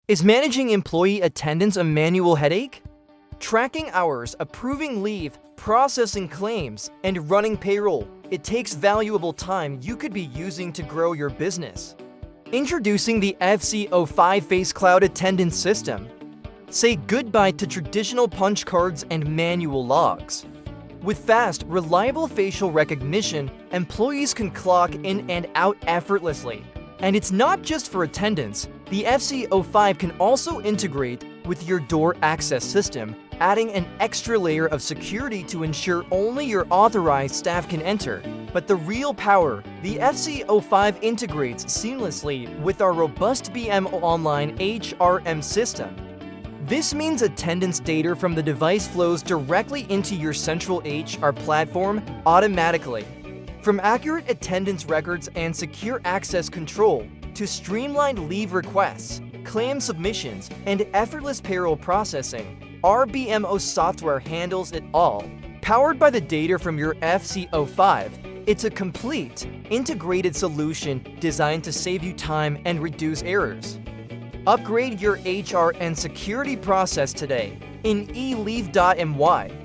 Is managing employee attendance a manual headache? Tracking hours, approving leave, processing claims, and running payroll, it takes valuable time you could be using to grow your business. Introducing the FC-05 Face Cloud Attendance System. Say goodbye to traditional punch cards and manual logs. With fast, reliable facial recognition, employees can clock in and out effortlessly. And it's not just for attendance. The FC-05 can also integrate with your door access system, adding an extra layer of security to ensure only your authorized staff can enter. But the real power, the FC-05 integrates seamlessly with our robust BMO Online HRM system. This means attendance data from the device flows directly into your central HR platform automatically. From accurate attendance records and secure access control to streamlined leave requests, claim submissions, and effortless payroll processing, our BMO software handles it all. Powered by the data from your FC-05, it's a complete, integrated solution designed to save you time and reduce errors. Upgrade your HR and security process today in 𝘾𝙤𝙩𝙘𝙪